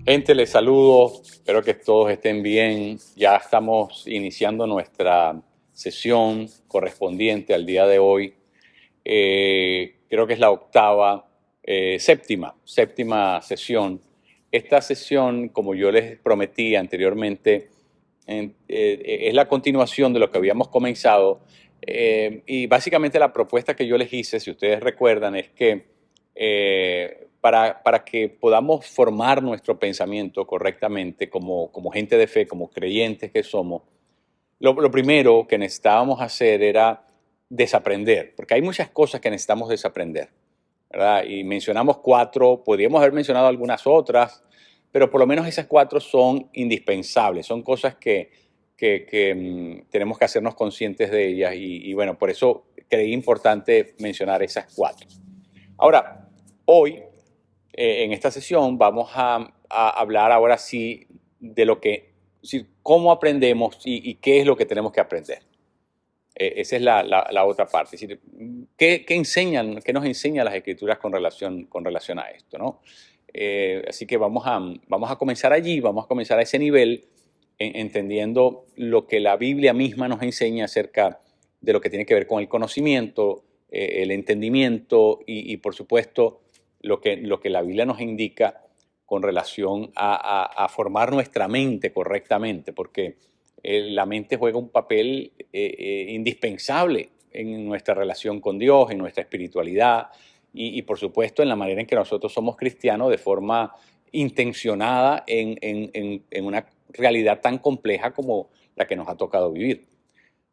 Gente, les saludo, espero que todos estén bien. Ya estamos iniciando nuestra sesión correspondiente al día de hoy. Creo que es la octava, séptima sesión. Esta sesión, como yo les prometí anteriormente, es la continuación de lo que habíamos comenzado. Y básicamente la propuesta que yo les hice, si ustedes recuerdan, es que para que podamos formar nuestro pensamiento correctamente como gente de fe, como creyentes que somos, lo primero que necesitábamos hacer era desaprender, porque hay muchas cosas que necesitamos desaprender, ¿verdad? Y mencionamos cuatro, podríamos haber mencionado algunas otras, pero por lo menos esas cuatro son indispensables, son cosas que tenemos que hacernos conscientes de ellas y bueno, por eso creí importante mencionar esas cuatro. Ahora, hoy, en esta sesión, vamos a hablar ahora sí de lo que, sí, cómo aprendemos y qué es lo que tenemos que aprender. Esa es la otra parte. Es decir, ¿qué nos enseñan las escrituras con relación a esto? ¿No? Así que vamos a comenzar allí, vamos a comenzar a ese nivel, entendiendo lo que la Biblia misma nos enseña acerca de lo que tiene que ver con el conocimiento, el entendimiento y, por supuesto, lo que la Biblia nos indica con relación a formar nuestra mente correctamente, porque la mente juega un papel indispensable en nuestra relación con Dios, en nuestra espiritualidad y, por supuesto, en la manera en que nosotros somos cristianos de forma intencionada en una realidad tan compleja como la que nos ha tocado vivir.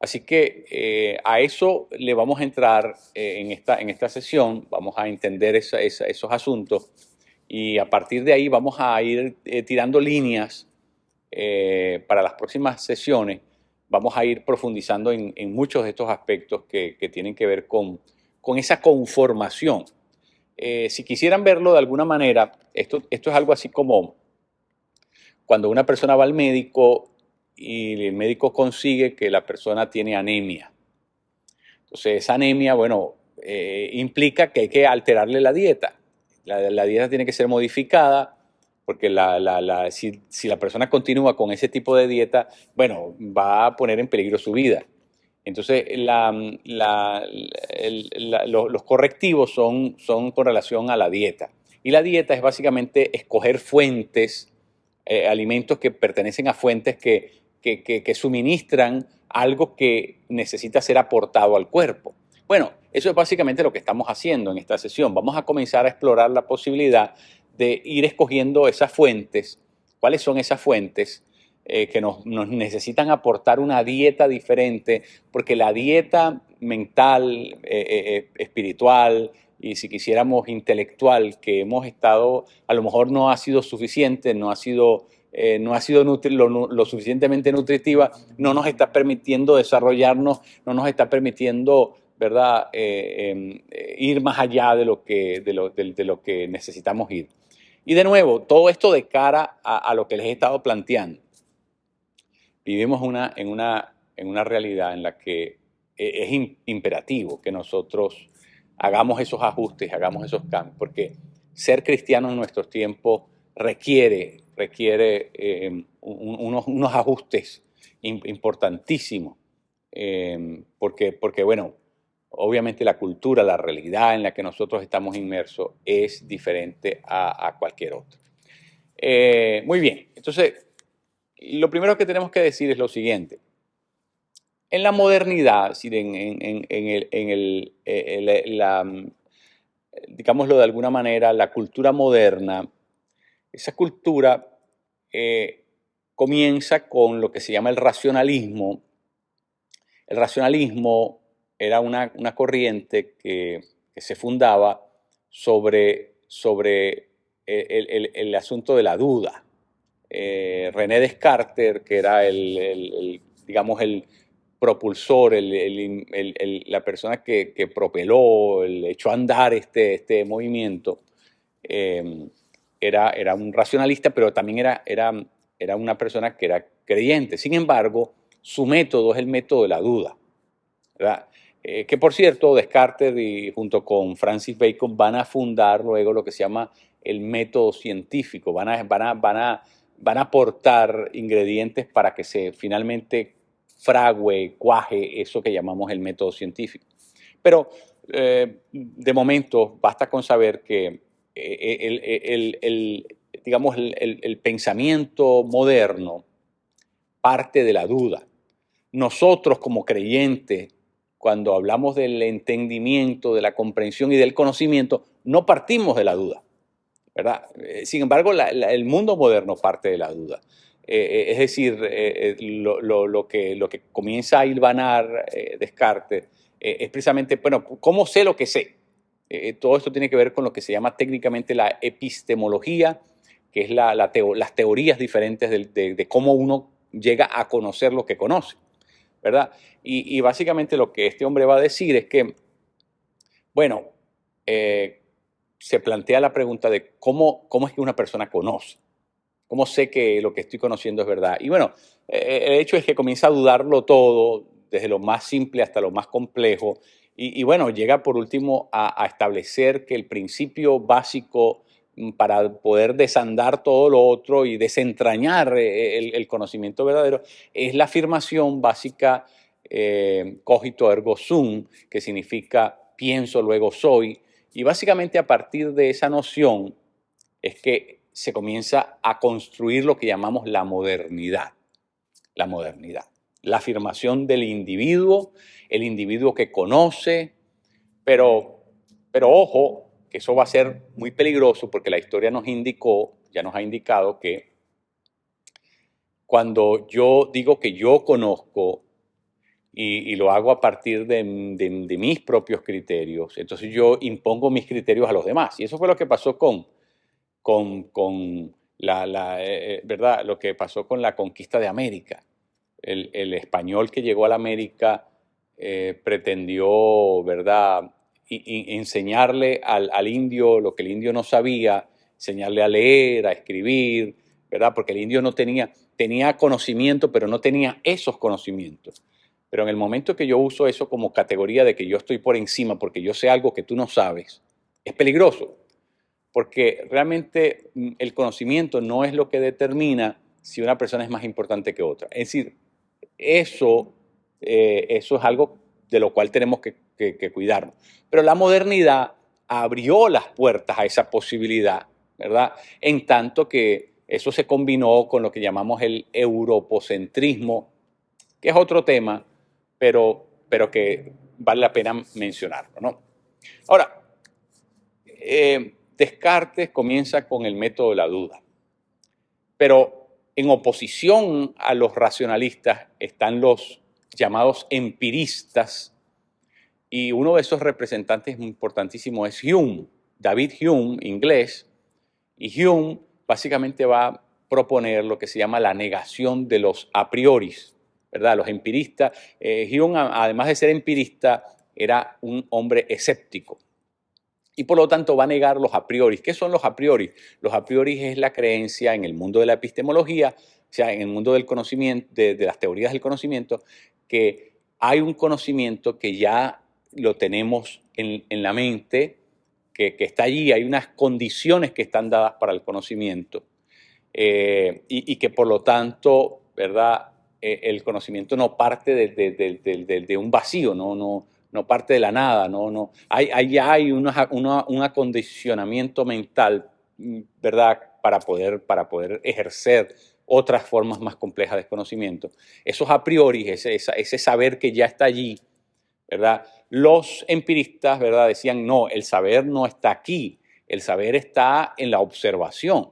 Así que a eso le vamos a entrar en esta sesión, vamos a entender esos asuntos y a partir de ahí vamos a ir tirando líneas para las próximas sesiones. Vamos a ir profundizando en muchos de estos aspectos que tienen que ver con esa conformación. Si quisieran verlo de alguna manera, esto es algo así como cuando una persona va al médico y el médico consigue que la persona tiene anemia. Entonces, esa anemia, bueno, implica que hay que alterarle la dieta. La dieta tiene que ser modificada porque si la persona continúa con ese tipo de dieta, bueno, va a poner en peligro su vida. Entonces, los correctivos son con relación a la dieta. Y la dieta es básicamente escoger fuentes, alimentos que pertenecen a fuentes que suministran algo que necesita ser aportado al cuerpo. Bueno, eso es básicamente lo que estamos haciendo en esta sesión. Vamos a comenzar a explorar la posibilidad de ir escogiendo esas fuentes. ¿Cuáles son esas fuentes que nos necesitan aportar una dieta diferente? Porque la dieta mental, espiritual y si quisiéramos intelectual que hemos estado, a lo mejor no ha sido suficiente, no ha sido lo suficientemente nutritiva, no nos está permitiendo desarrollarnos, no nos está permitiendo, ¿verdad?, ir más allá de lo que necesitamos ir. Y de nuevo, todo esto de cara a lo que les he estado planteando. Vivimos en una realidad en la que es imperativo que nosotros hagamos esos ajustes, hagamos esos cambios, porque ser cristiano en nuestros tiempos requiere unos ajustes importantísimos, porque, bueno, obviamente la cultura, la realidad en la que nosotros estamos inmersos es diferente a cualquier otra. Muy bien, entonces, lo primero que tenemos que decir es lo siguiente. En la modernidad, digámoslo de alguna manera, la cultura moderna, esa cultura comienza con lo que se llama el racionalismo. El racionalismo era una corriente que se fundaba sobre el asunto de la duda. René Descartes, que era digamos, el propulsor, la persona que propeló, echó a andar este movimiento, era un racionalista, pero también era una persona que era creyente. Sin embargo, su método es el método de la duda, ¿verdad? Que por cierto, Descartes y junto con Francis Bacon van a fundar luego lo que se llama el método científico, van a aportar ingredientes para que se finalmente fragüe, cuaje eso que llamamos el método científico. Pero de momento basta con saber que digamos, el pensamiento moderno parte de la duda. Nosotros como creyentes, cuando hablamos del entendimiento, de la comprensión y del conocimiento, no partimos de la duda, ¿verdad? Sin embargo, el mundo moderno parte de la duda. Es decir, lo que comienza a hilvanar Descartes es precisamente, bueno, ¿cómo sé lo que sé? Todo esto tiene que ver con lo que se llama técnicamente la epistemología, que es las teorías diferentes de cómo uno llega a conocer lo que conoce, ¿verdad? Y básicamente lo que este hombre va a decir es que, bueno, se plantea la pregunta de cómo es que una persona conoce. ¿Cómo sé que lo que estoy conociendo es verdad? Y bueno, el hecho es que comienza a dudarlo todo, desde lo más simple hasta lo más complejo. Y bueno, llega por último a establecer que el principio básico para poder desandar todo lo otro y desentrañar el conocimiento verdadero es la afirmación básica cogito ergo sum, que significa pienso, luego soy. Y básicamente a partir de esa noción es que se comienza a construir lo que llamamos la modernidad. La modernidad. La afirmación del individuo, el individuo que conoce, pero ojo, que eso va a ser muy peligroso porque la historia nos indicó, ya nos ha indicado que cuando yo digo que yo conozco y lo hago a partir de mis propios criterios, entonces yo impongo mis criterios a los demás. Y eso fue lo que pasó con ¿verdad? Lo que pasó con la conquista de América. El español que llegó a la América pretendió, ¿verdad?, enseñarle al indio lo que el indio no sabía, enseñarle a leer, a escribir, ¿verdad? Porque el indio no tenía conocimiento, pero no tenía esos conocimientos. Pero en el momento que yo uso eso como categoría de que yo estoy por encima porque yo sé algo que tú no sabes, es peligroso. Porque realmente el conocimiento no es lo que determina si una persona es más importante que otra. Es decir, eso es algo de lo cual tenemos que cuidarnos. Pero la modernidad abrió las puertas a esa posibilidad, ¿verdad? En tanto que eso se combinó con lo que llamamos el europocentrismo, que es otro tema, pero que vale la pena mencionarlo, ¿no? Ahora, Descartes comienza con el método de la duda, pero en oposición a los racionalistas están los llamados empiristas, y uno de esos representantes importantísimos es Hume, David Hume, inglés, y Hume básicamente va a proponer lo que se llama la negación de los a prioris, ¿verdad? Los empiristas. Hume, además de ser empirista, era un hombre escéptico. Y por lo tanto va a negar los a priori. ¿Qué son los a priori? Los a priori es la creencia en el mundo de la epistemología, o sea, en el mundo del conocimiento, de las teorías del conocimiento, que hay un conocimiento que ya lo tenemos en la mente, que está allí, hay unas condiciones que están dadas para el conocimiento y que por lo tanto, ¿verdad? El conocimiento no parte de un vacío, no parte de la nada, hay un acondicionamiento mental, ¿verdad? Para poder ejercer otras formas más complejas de conocimiento. Esos a priori, ese saber que ya está allí, ¿verdad? Los empiristas, ¿verdad?, decían, no, el saber no está aquí, el saber está en la observación.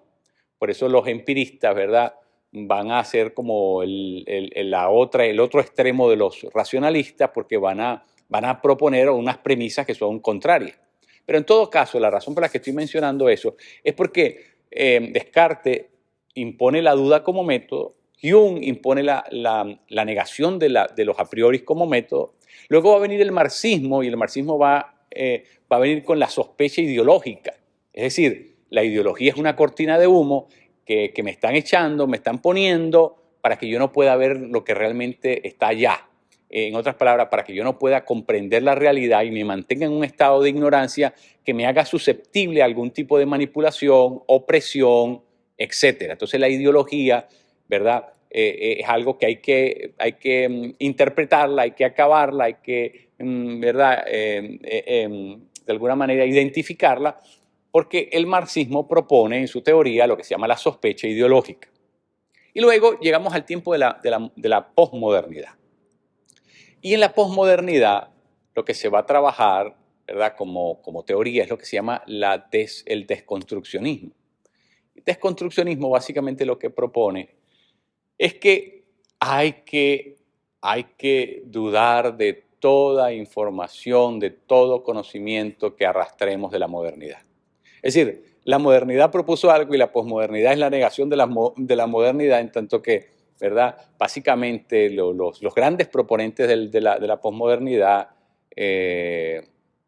Por eso los empiristas, ¿verdad?, van a ser como el otro extremo de los racionalistas, porque van a proponer unas premisas que son contrarias. Pero en todo caso, la razón por la que estoy mencionando eso es porque Descartes impone la duda como método, Hume impone la negación de los a priori como método. Luego va a venir el marxismo, y el marxismo va a venir con la sospecha ideológica. Es decir, la ideología es una cortina de humo que me están echando, me están poniendo para que yo no pueda ver lo que realmente está allá. en otras palabras, para que yo no pueda comprender la realidad y me mantenga en un estado de ignorancia que me haga susceptible a algún tipo de manipulación, opresión, etcétera. Entonces la ideología, ¿verdad? Es algo que hay que interpretarla, hay que acabarla, hay que, ¿verdad? De alguna manera identificarla, porque el marxismo propone en su teoría lo que se llama la sospecha ideológica. Y luego llegamos al tiempo de la posmodernidad. Y en la posmodernidad lo que se va a trabajar, ¿verdad? Como teoría es lo que se llama el desconstruccionismo. El desconstruccionismo básicamente lo que propone es que hay que dudar de toda información, de todo conocimiento que arrastremos de la modernidad. Es decir, la modernidad propuso algo y la posmodernidad es la negación de la modernidad, en tanto que, ¿verdad? Básicamente los grandes proponentes de la posmodernidad,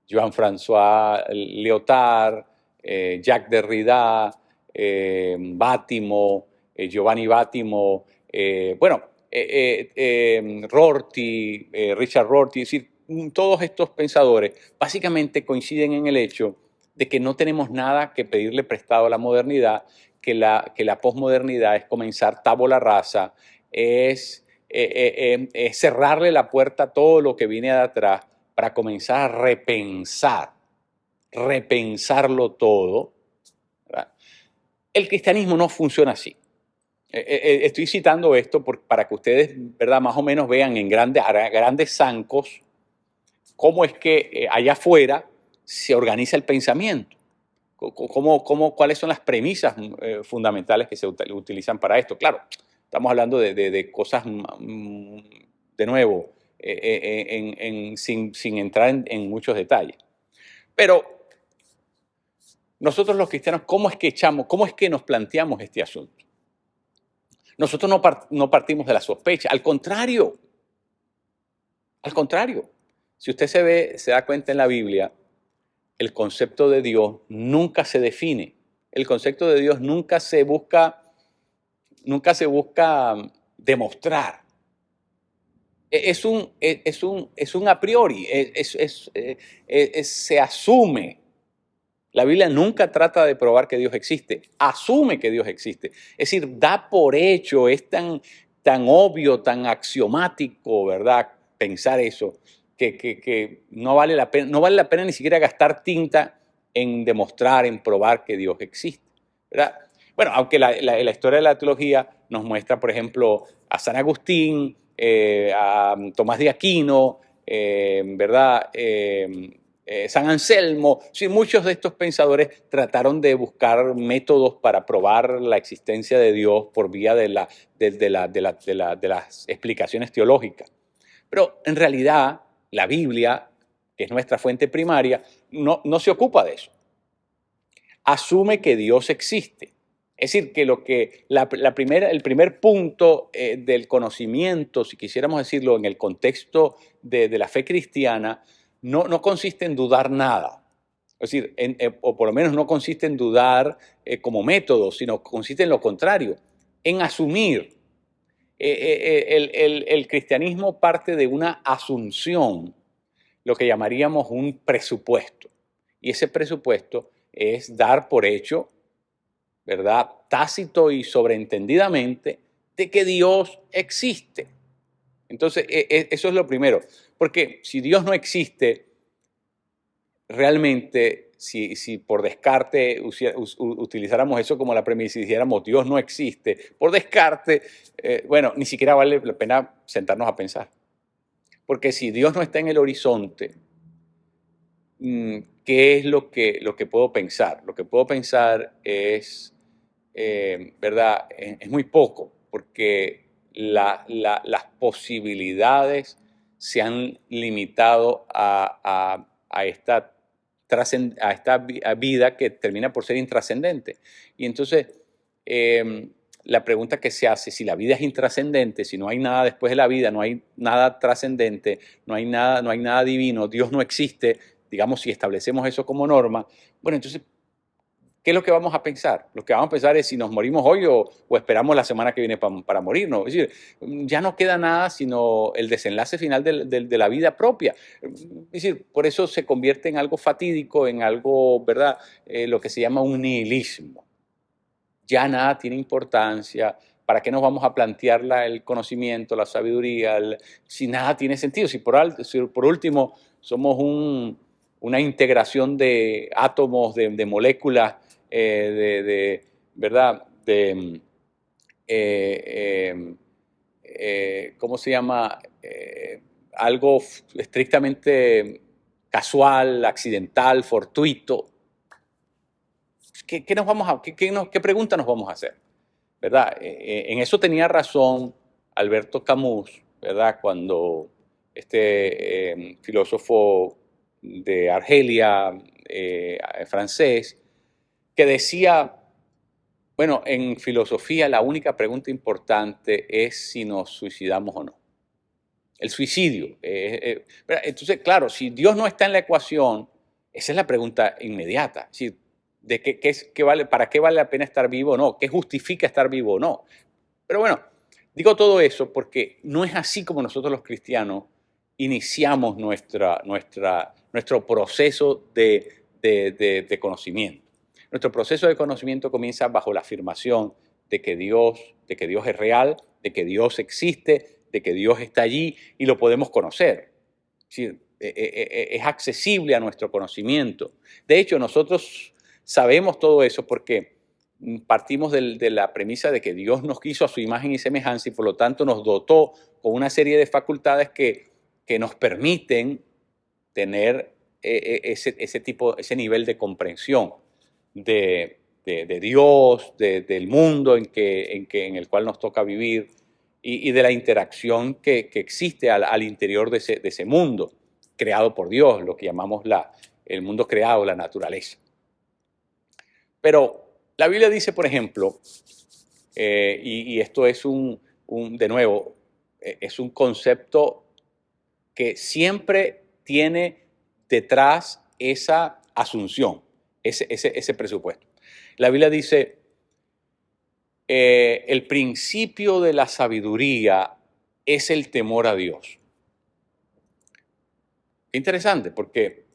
Jean-François Lyotard, Jacques Derrida, Bátimo, Giovanni Bátimo, Rorty, Richard Rorty, es decir, todos estos pensadores básicamente coinciden en el hecho de que no tenemos nada que pedirle prestado a la modernidad, que la posmodernidad es comenzar tabula rasa, es cerrarle la puerta a todo lo que viene de atrás para comenzar a repensarlo todo, ¿verdad? El cristianismo no funciona así. Estoy citando esto para que ustedes, ¿verdad?, más o menos vean a grandes zancos cómo es que allá afuera se organiza el pensamiento, cuáles son las premisas fundamentales que se utilizan para esto. Claro, estamos hablando de cosas, de nuevo, sin entrar en muchos detalles. Pero nosotros los cristianos, ¿cómo es que nos planteamos este asunto? Nosotros no partimos de la sospecha, al contrario. Si usted se da cuenta en la Biblia, el concepto de Dios nunca se define. El concepto de Dios nunca se busca demostrar. Es un a priori, se asume. La Biblia nunca trata de probar que Dios existe, asume que Dios existe. Es decir, da por hecho, es tan obvio, tan axiomático, ¿verdad?, pensar eso, que no vale la pena ni siquiera gastar tinta en demostrar, en probar que Dios existe, ¿verdad? Bueno, aunque la historia de la teología nos muestra, por ejemplo, a San Agustín, a Tomás de Aquino, ¿verdad?, San Anselmo, sí, muchos de estos pensadores trataron de buscar métodos para probar la existencia de Dios por vía de las explicaciones teológicas. Pero en realidad la Biblia, que es nuestra fuente primaria, no se ocupa de eso. Asume que Dios existe. Es decir, que el primer punto del conocimiento, si quisiéramos decirlo en el contexto de la fe cristiana, no consiste en dudar nada. Es decir, o por lo menos no consiste en dudar como método, sino consiste en lo contrario, en asumir. El cristianismo parte de una asunción, lo que llamaríamos un presupuesto. Y ese presupuesto es dar por hecho, ¿verdad?, tácito y sobreentendidamente, de que Dios existe. Entonces, eso es lo primero. Porque si Dios no existe, realmente, si por descarte utilizáramos eso como la premisa y dijéramos Dios no existe, por descarte, bueno, ni siquiera vale la pena sentarnos a pensar. Porque si Dios no está en el horizonte, ¿qué es lo que puedo pensar? Lo que puedo pensar es, ¿verdad? Es muy poco, porque las posibilidades se han limitado a esta vida que termina por ser intrascendente. Y entonces, la pregunta que se hace, si la vida es intrascendente, si no hay nada después de la vida, no hay nada trascendente, no hay nada divino, Dios no existe, digamos, si establecemos eso como norma, bueno, entonces, ¿qué es lo que vamos a pensar? Lo que vamos a pensar es si nos morimos hoy o esperamos la semana que viene para morirnos. Es decir, ya no queda nada sino el desenlace final de la vida propia. Es decir, por eso se convierte en algo fatídico, en algo, ¿verdad? Lo que se llama un nihilismo. Ya nada tiene importancia. ¿Para qué nos vamos a plantear el conocimiento, la sabiduría, si nada tiene sentido? Si por último somos una integración de átomos, de moléculas, ¿verdad? Eh, ¿Cómo se llama? Algo estrictamente casual, accidental, fortuito. ¿Qué nos vamos a, qué pregunta nos vamos a hacer? ¿Verdad? En eso tenía razón Alberto Camus, ¿verdad? Cuando este filósofo de Argelia, francés, que decía, bueno, en filosofía la única pregunta importante es si nos suicidamos o no. El suicidio. Entonces, claro, si Dios no está en la ecuación, esa es la pregunta inmediata. Es decir, de ¿para qué vale la pena estar vivo o no? ¿Qué justifica estar vivo o no? Pero bueno, digo todo eso porque no es así como nosotros los cristianos iniciamos nuestro proceso de conocimiento. Nuestro proceso de conocimiento comienza bajo la afirmación de que Dios es real, de que Dios existe, de que Dios está allí y lo podemos conocer. Es decir, es accesible a nuestro conocimiento. De hecho, nosotros sabemos todo eso porque partimos de la premisa de que Dios nos hizo a su imagen y semejanza y por lo tanto nos dotó con una serie de facultades que nos permiten tener ese nivel de comprensión de Dios, del mundo en el cual nos toca vivir y de la interacción que existe al interior de ese mundo creado por Dios, lo que llamamos el mundo creado, la naturaleza. Pero la Biblia dice, por ejemplo, y esto es de nuevo, es un concepto que siempre tiene detrás esa asunción, ese presupuesto. La Biblia dice, el principio de la sabiduría es el temor a Dios. Interesante, porque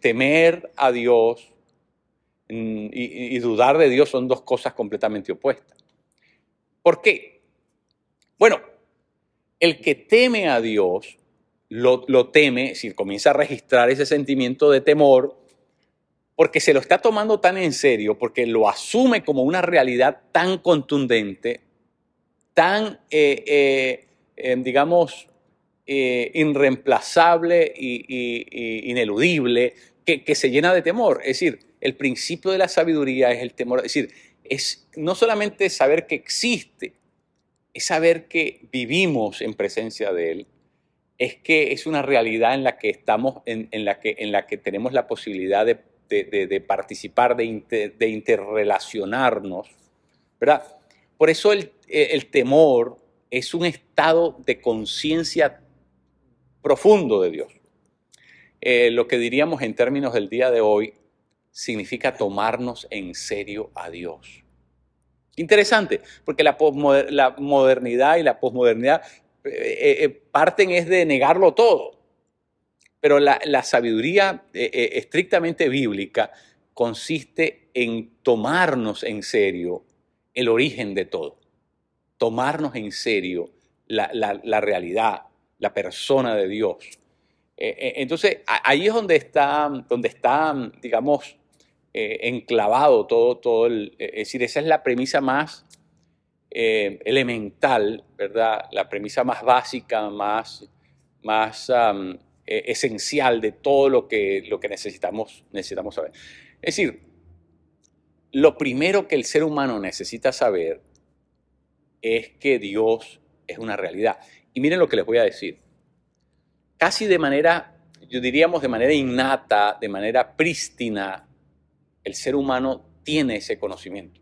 temer a Dios y dudar de Dios son dos cosas completamente opuestas. ¿Por qué? Bueno, el que teme a Dios lo teme, es decir, comienza a registrar ese sentimiento de temor porque se lo está tomando tan en serio, porque lo asume como una realidad tan contundente, tan, digamos, irreemplazable e ineludible, que se llena de temor. Es decir, el principio de la sabiduría es el temor. Es decir, es no solamente saber que existe, es saber que vivimos en presencia de Él, es que es una realidad en la que estamos, en la que tenemos la posibilidad de participar, de interrelacionarnos, ¿verdad? Por eso el temor es un estado de conciencia profundo de Dios. Lo que diríamos en términos del día de hoy significa tomarnos en serio a Dios. Interesante, porque la modernidad y la posmodernidad parten es de negarlo todo, pero la sabiduría estrictamente bíblica consiste en tomarnos en serio el origen de todo, tomarnos en serio la realidad, la persona de Dios. Entonces, ahí es donde está, digamos, enclavado todo es decir, esa es la premisa más elemental, ¿verdad? La premisa más básica, más esencial de todo lo que necesitamos saber. Es decir, lo primero que el ser humano necesita saber es que Dios es una realidad. Y miren lo que les voy a decir. Casi de manera, yo diríamos de manera innata, de manera prístina, el ser humano tiene ese conocimiento.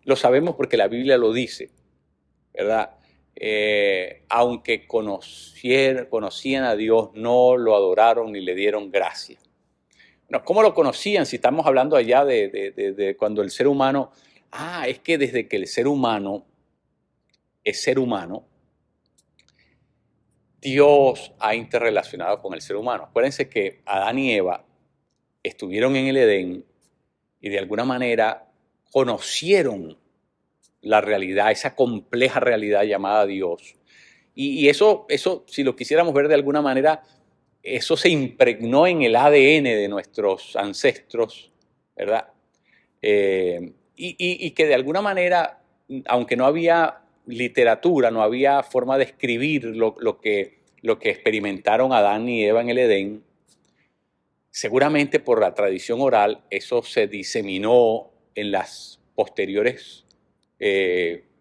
Lo sabemos porque la Biblia lo dice, ¿verdad? Aunque conocían a Dios, no lo adoraron ni le dieron gracia. No, ¿cómo lo conocían? Si estamos hablando allá de cuando el ser humano, es que desde que el ser humano es ser humano, Dios ha interrelacionado con el ser humano. Acuérdense que Adán y Eva estuvieron en el Edén y de alguna manera conocieron la realidad, esa compleja realidad llamada Dios. Y eso, si lo quisiéramos ver de alguna manera, eso se impregnó en el ADN de nuestros ancestros, ¿verdad? Y que de alguna manera, aunque no había literatura, no había forma de escribir lo que experimentaron Adán y Eva en el Edén, seguramente por la tradición oral eso se diseminó en las posteriores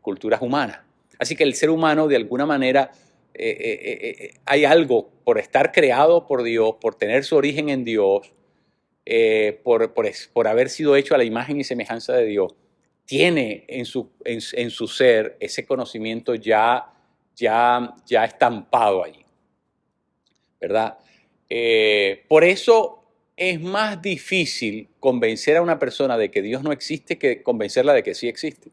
culturas humanas. Así que el ser humano de alguna manera hay algo por estar creado por Dios, por tener su origen en Dios, por haber sido hecho a la imagen y semejanza de Dios, tiene en su ser ese conocimiento ya estampado allí, ¿verdad? Por eso es más difícil convencer a una persona de que Dios no existe que convencerla de que sí existe.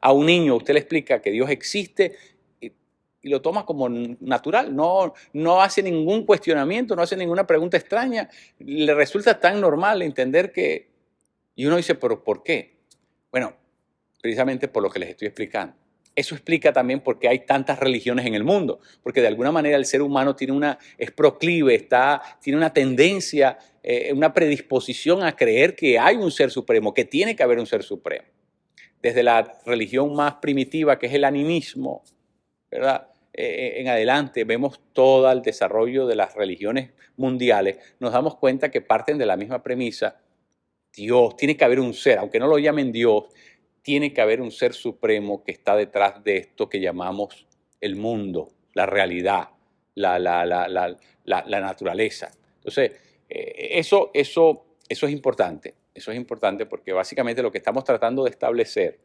A un niño usted le explica que Dios existe y lo toma como natural, no hace ningún cuestionamiento, no hace ninguna pregunta extraña, le resulta tan normal entender que... Y uno dice, ¿pero por qué? Bueno, precisamente por lo que les estoy explicando. Eso explica también por qué hay tantas religiones en el mundo, porque de alguna manera el ser humano es proclive, tiene una tendencia, una predisposición a creer que hay un ser supremo, que tiene que haber un ser supremo. Desde la religión más primitiva, que es el animismo, ¿verdad? En adelante vemos todo el desarrollo de las religiones mundiales, nos damos cuenta que parten de la misma premisa: Dios, tiene que haber un ser, aunque no lo llamen Dios, tiene que haber un ser supremo que está detrás de esto que llamamos el mundo, la realidad, la naturaleza. Entonces, eso es importante porque básicamente lo que estamos tratando de establecer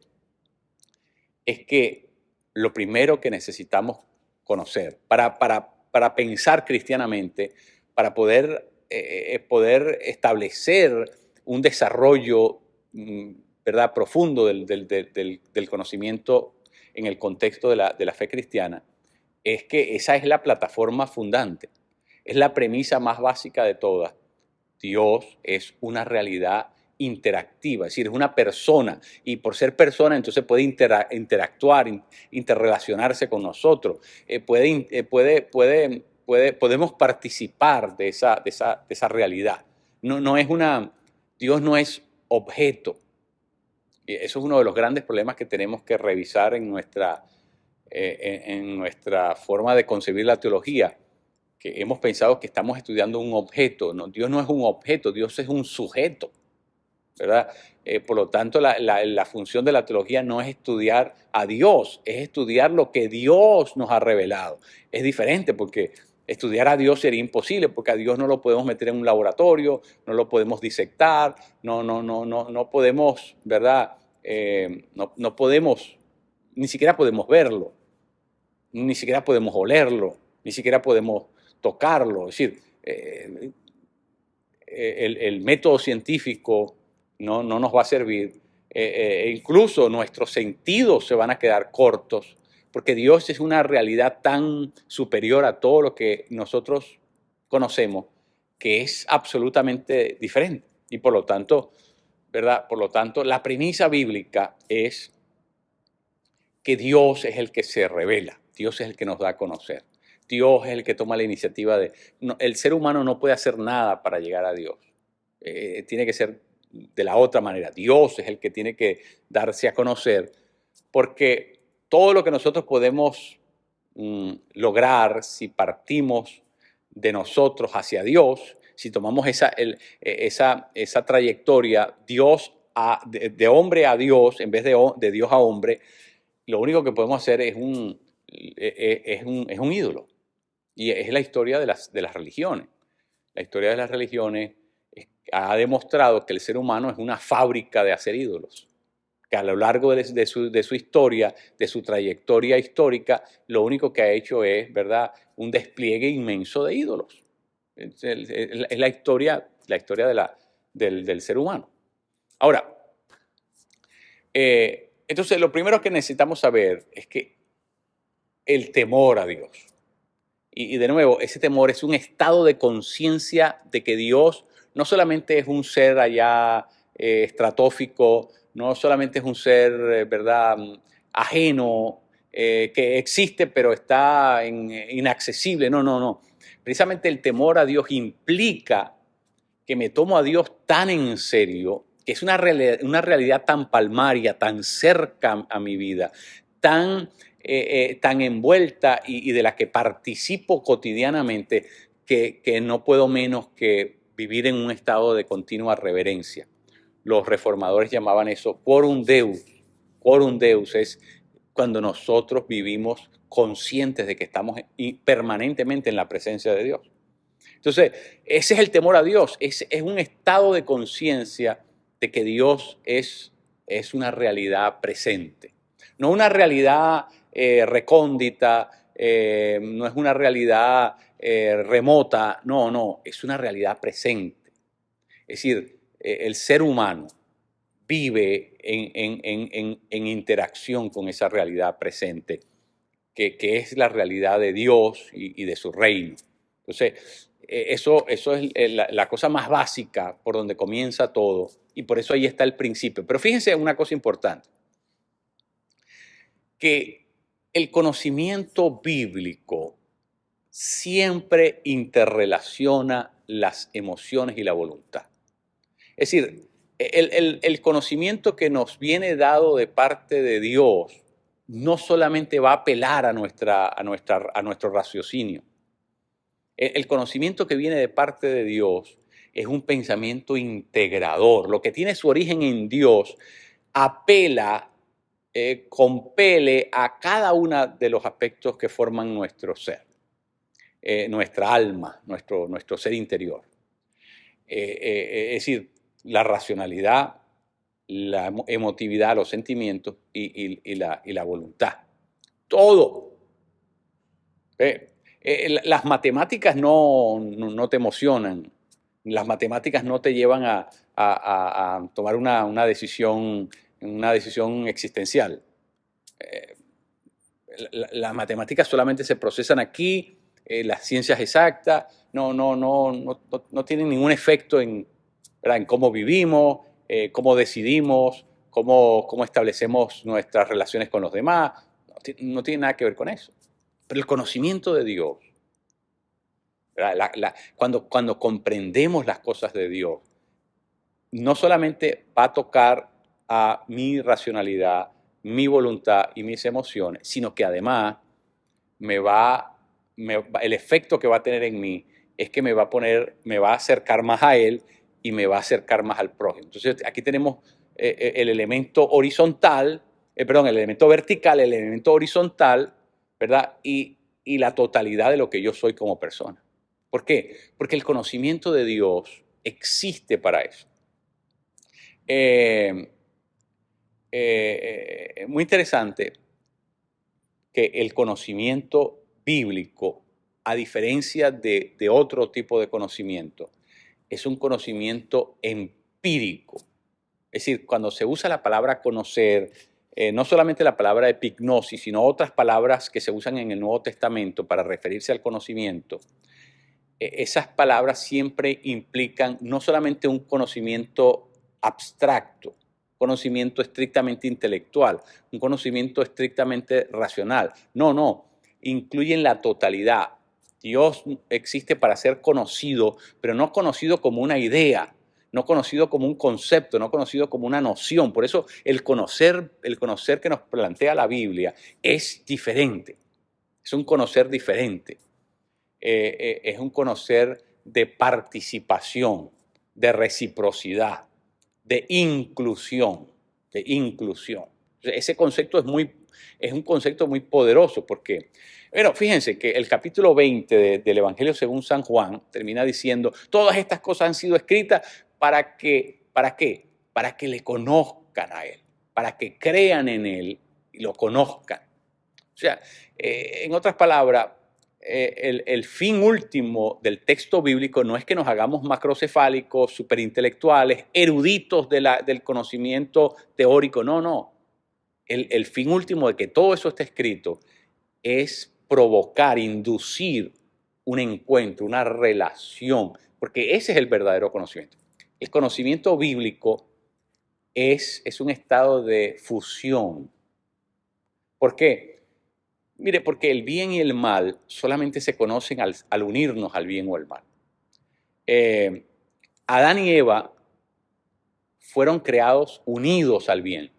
es que lo primero que necesitamos conocer para pensar cristianamente, para poder establecer un desarrollo, ¿verdad?, profundo del conocimiento en el contexto de la fe cristiana, es que esa es la plataforma fundante, es la premisa más básica de todas. Dios es una realidad interactiva, es decir, es una persona, y por ser persona entonces puede interactuar, interrelacionarse con nosotros, podemos participar de esa realidad. Dios no es objeto. Y eso es uno de los grandes problemas que tenemos que revisar en nuestra forma de concebir la teología, que hemos pensado que estamos estudiando un objeto. No, Dios no es un objeto, Dios es un sujeto, ¿verdad? Por lo tanto, la función de la teología no es estudiar a Dios, es estudiar lo que Dios nos ha revelado. Es diferente porque estudiar a Dios sería imposible, porque a Dios no lo podemos meter en un laboratorio, no lo podemos disectar, no podemos, ¿verdad? No podemos, ni siquiera podemos verlo, ni siquiera podemos olerlo, ni siquiera podemos tocarlo. Es decir, el método científico no nos va a servir. Incluso nuestros sentidos se van a quedar cortos, porque Dios es una realidad tan superior a todo lo que nosotros conocemos, que es absolutamente diferente. Y por lo tanto, ¿verdad? Por lo tanto, la premisa bíblica es que Dios es el que se revela, Dios es el que nos da a conocer. Dios es el que toma la iniciativa el ser humano no puede hacer nada para llegar a Dios. Tiene que ser de la otra manera. Dios es el que tiene que darse a conocer, porque todo lo que nosotros podemos lograr si partimos de nosotros hacia Dios, si tomamos esa trayectoria, de hombre a Dios, en vez de Dios a hombre, lo único que podemos hacer es un ídolo. Y es la historia de las religiones. La historia de las religiones ha demostrado que el ser humano es una fábrica de hacer ídolos, que a lo largo de su historia, de su trayectoria histórica, lo único que ha hecho es, ¿verdad?, un despliegue inmenso de ídolos. Es la historia del ser humano. Ahora, entonces lo primero que necesitamos saber es que el temor a Dios, y de nuevo, ese temor es un estado de conciencia de que Dios no solamente es un ser allá estratófico, no solamente es un ser, ¿verdad?, ajeno, que existe pero está inaccesible. No, no, no. Precisamente el temor a Dios implica que me tomo a Dios tan en serio, que es una realidad tan palmaria, tan cerca a mi vida, tan, tan envuelta y de la que participo cotidianamente, que no puedo menos que vivir en un estado de continua reverencia. Los reformadores llamaban eso quorum Deus. Quorum Deus es cuando nosotros vivimos conscientes de que estamos permanentemente en la presencia de Dios. Entonces, ese es el temor a Dios, es un estado de conciencia de que Dios es una realidad presente, no una realidad recóndita, no es una realidad remota, no, no, es una realidad presente. Es decir, el ser humano vive en interacción con esa realidad presente, que es la realidad de Dios y de su reino. Entonces, eso es la cosa más básica por donde comienza todo y por eso ahí está el principio. Pero fíjense en una cosa importante, que el conocimiento bíblico siempre interrelaciona las emociones y la voluntad. Es decir, el conocimiento que nos viene dado de parte de Dios no solamente va a apelar a nuestro raciocinio. El conocimiento que viene de parte de Dios es un pensamiento integrador. Lo que tiene su origen en Dios apela, compele a cada uno de los aspectos que forman nuestro ser, nuestra alma, nuestro ser interior. Es decir, la racionalidad, la emotividad, los sentimientos y la voluntad. Todo. Las matemáticas no te emocionan. Las matemáticas no te llevan a tomar una decisión existencial. Las matemáticas solamente se procesan aquí, las ciencias exactas no tienen ningún efecto en cómo vivimos, cómo decidimos, cómo establecemos nuestras relaciones con los demás. No tiene nada que ver con eso. Pero el conocimiento de Dios, cuando comprendemos las cosas de Dios, no solamente va a tocar a mi racionalidad, mi voluntad y mis emociones, sino que además el efecto que va a tener en mí es que me va a acercar más a Él y me va a acercar más al prójimo. Entonces aquí tenemos el elemento horizontal, el elemento vertical, el elemento horizontal, ¿verdad? Y la totalidad de lo que yo soy como persona. ¿Por qué? Porque el conocimiento de Dios existe para eso. Muy interesante que el conocimiento bíblico, a diferencia de otro tipo de conocimiento, es un conocimiento empírico. Es decir, cuando se usa la palabra conocer, no solamente la palabra epignosis, sino otras palabras que se usan en el Nuevo Testamento para referirse al conocimiento, esas palabras siempre implican no solamente un conocimiento abstracto, conocimiento estrictamente intelectual, un conocimiento estrictamente racional. No, incluyen la totalidad. Dios existe para ser conocido, pero no conocido como una idea, no conocido como un concepto, no conocido como una noción. Por eso el conocer que nos plantea la Biblia es diferente, es un conocer diferente. Es un conocer de participación, de reciprocidad, de inclusión, de inclusión. Ese concepto es un concepto muy poderoso porque, bueno, fíjense que el capítulo 20 del Evangelio según San Juan termina diciendo, todas estas cosas han sido escritas ¿para qué? Para que le conozcan a Él, para que crean en Él y lo conozcan. O sea, en otras palabras, el fin último del texto bíblico no es que nos hagamos macrocefálicos, superintelectuales, eruditos del conocimiento teórico, no, no. El fin último de que todo eso esté escrito es provocar, inducir un encuentro, una relación, porque ese es el verdadero conocimiento. El conocimiento bíblico es un estado de fusión. ¿Por qué? Mire, porque el bien y el mal solamente se conocen al unirnos al bien o al mal. Eh, Adán y Eva fueron creados unidos al bien.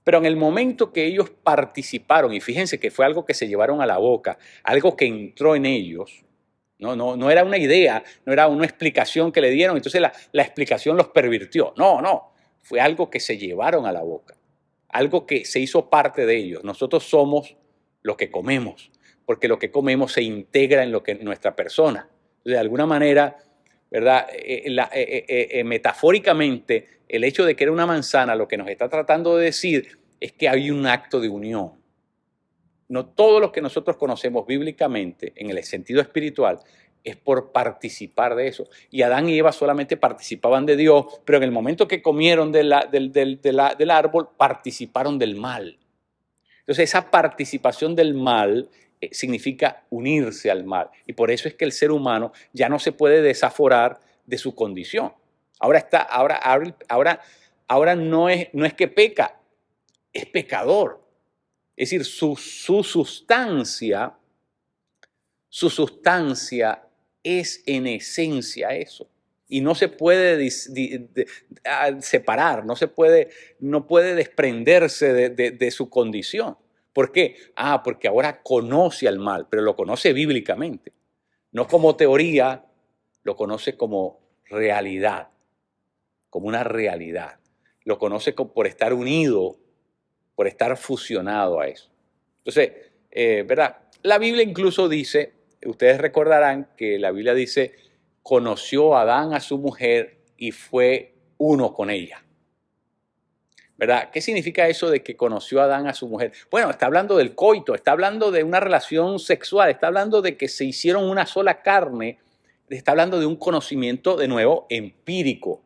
Pero en el momento que ellos participaron, y fíjense que fue algo que se llevaron a la boca, algo que entró en ellos, no era una idea, no era una explicación que le dieron, entonces la explicación los pervirtió. No, fue algo que se llevaron a la boca, algo que se hizo parte de ellos. Nosotros somos lo que comemos, porque lo que comemos se integra en lo que nuestra persona. De alguna manera, ¿verdad? Metafóricamente, el hecho de que era una manzana lo que nos está tratando de decir es que hay un acto de unión. No todo lo que nosotros conocemos bíblicamente en el sentido espiritual es por participar de eso. Y Adán y Eva solamente participaban de Dios, pero en el momento que comieron del árbol, participaron del mal. Entonces esa participación del mal significa unirse al mal. Y por eso es que el ser humano ya no se puede desaforar de su condición. Ahora no es que peca, es pecador. Es decir, su sustancia es en esencia eso. Y no se puede separar, no puede desprenderse de su condición. ¿Por qué? Porque ahora conoce al mal, pero lo conoce bíblicamente. No como teoría, lo conoce como realidad, como una realidad. Lo conoce por estar unido, por estar fusionado a eso. Entonces, ¿verdad? La Biblia incluso dice, ustedes recordarán que la Biblia dice, conoció a Adán a su mujer y fue uno con ella. ¿Verdad? ¿Qué significa eso de que conoció a Adán a su mujer? Bueno, está hablando del coito, está hablando de una relación sexual, está hablando de que se hicieron una sola carne, está hablando de un conocimiento, de nuevo, empírico.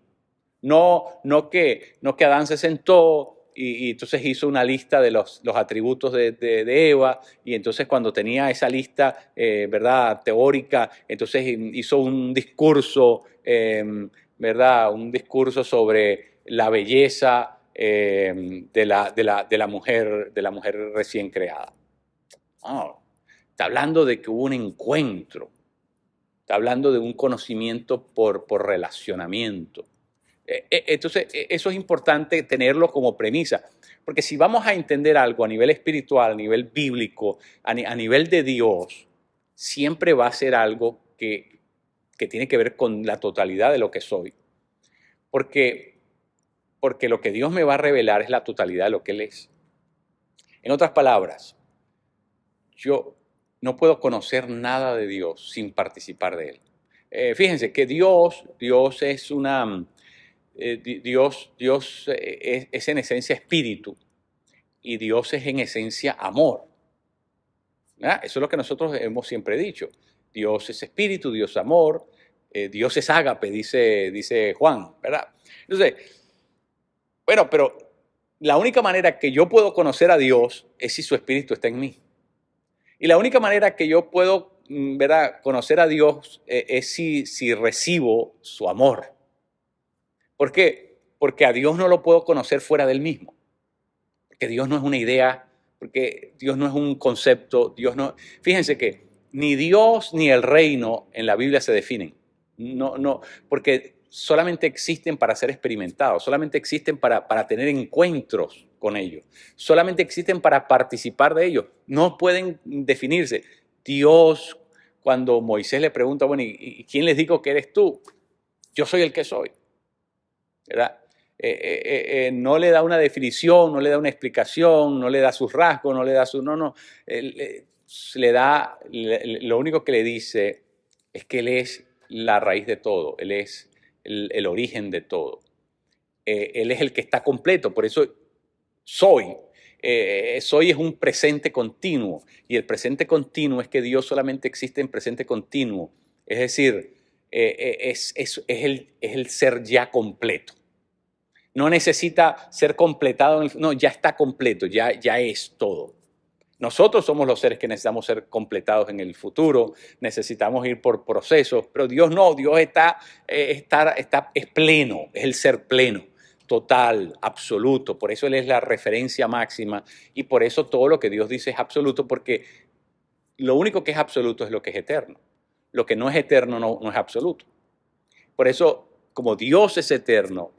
No que Adán se sentó y entonces hizo una lista de los atributos de Eva, y entonces cuando tenía esa lista, ¿verdad?, teórica, entonces hizo un discurso, ¿verdad?, un discurso sobre la belleza de la mujer recién creada. Está hablando de que hubo un encuentro, está hablando de un conocimiento por relacionamiento. Entonces, eso es importante tenerlo como premisa, porque si vamos a entender algo a nivel espiritual, a nivel bíblico, a nivel de Dios, siempre va a ser algo que tiene que ver con la totalidad de lo que soy. Porque lo que Dios me va a revelar es la totalidad de lo que Él es. En otras palabras, yo no puedo conocer nada de Dios sin participar de Él. Fíjense que Dios es una... Dios es en esencia espíritu y Dios es en esencia amor. ¿Verdad? Eso es lo que nosotros hemos siempre dicho. Dios es espíritu, Dios es amor, Dios es ágape, dice Juan, ¿verdad? Entonces, bueno, pero la única manera que yo puedo conocer a Dios es si su espíritu está en mí. Y la única manera que yo puedo, ¿verdad?, conocer a Dios es si recibo su amor. ¿Por qué? Porque a Dios no lo puedo conocer fuera del mismo. Porque Dios no es una idea, porque Dios no es un concepto, Dios no... Fíjense que ni Dios ni el reino en la Biblia se definen. No, porque solamente existen para ser experimentados, solamente existen para tener encuentros con ellos, solamente existen para participar de ellos. No pueden definirse. Dios, cuando Moisés le pregunta, bueno, ¿y quién les dijo que eres tú? Yo soy el que soy. ¿Verdad? No le da una definición, no le da una explicación, no le da sus rasgos, no le da su... No. Lo único que le dice es que Él es la raíz de todo, Él es el origen de todo. Él es el que está completo, por eso soy. Soy es un presente continuo, y el presente continuo es que Dios solamente existe en presente continuo. Es decir, es el ser ya completo. No necesita ser completado, no, ya está completo, ya es todo. Nosotros somos los seres que necesitamos ser completados en el futuro, necesitamos ir por procesos, pero Dios no, Dios es pleno, es el ser pleno, total, absoluto. Por eso Él es la referencia máxima y por eso todo lo que Dios dice es absoluto, porque lo único que es absoluto es lo que es eterno. Lo que no es eterno no es absoluto. Por eso, como Dios es eterno,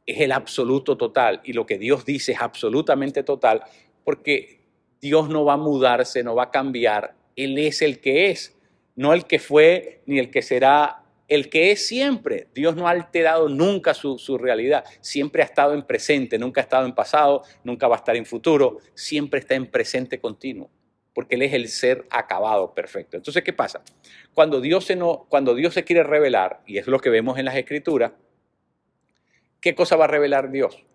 es el absoluto total, y lo que Dios dice es absolutamente total, porque Dios no va a mudarse, no va a cambiar. Él es el que es, no el que fue ni el que será, el que es siempre. Dios no ha alterado nunca su realidad, siempre ha estado en presente, nunca ha estado en pasado, nunca va a estar en futuro, siempre está en presente continuo, porque Él es el ser acabado, perfecto. Entonces, ¿qué pasa? Cuando Dios se quiere revelar, y es lo que vemos en las Escrituras, ¿qué cosa va a revelar Dios?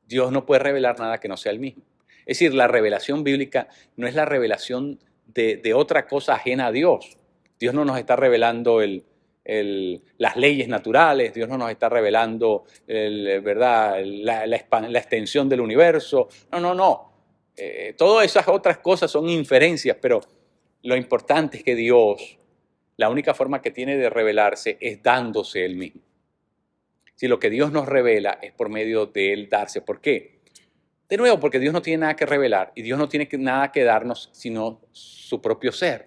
Dios no puede revelar nada que no sea Él mismo. Es decir, la revelación bíblica no es la revelación de otra cosa ajena a Dios. Dios no nos está revelando las leyes naturales, Dios no nos está revelando ¿verdad? La extensión del universo. No. Todas esas otras cosas son inferencias, pero lo importante es que Dios, la única forma que tiene de revelarse es dándose Él mismo. Si lo que Dios nos revela es por medio de Él darse. ¿Por qué? De nuevo, porque Dios no tiene nada que revelar y Dios no tiene nada que darnos sino su propio ser.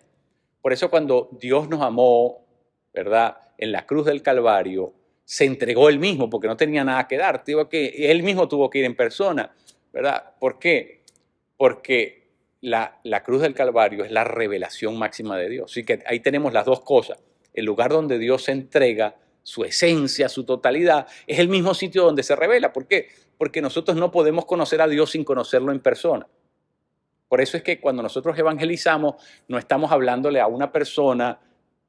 Por eso cuando Dios nos amó, ¿verdad? En la cruz del Calvario, se entregó Él mismo porque no tenía nada que dar. Él mismo tuvo que ir en persona, ¿verdad? ¿Por qué? Porque la cruz del Calvario es la revelación máxima de Dios. Así que ahí tenemos las dos cosas. El lugar donde Dios se entrega, su esencia, su totalidad, es el mismo sitio donde se revela. ¿Por qué? Porque nosotros no podemos conocer a Dios sin conocerlo en persona. Por eso es que cuando nosotros evangelizamos, no estamos hablándole a una persona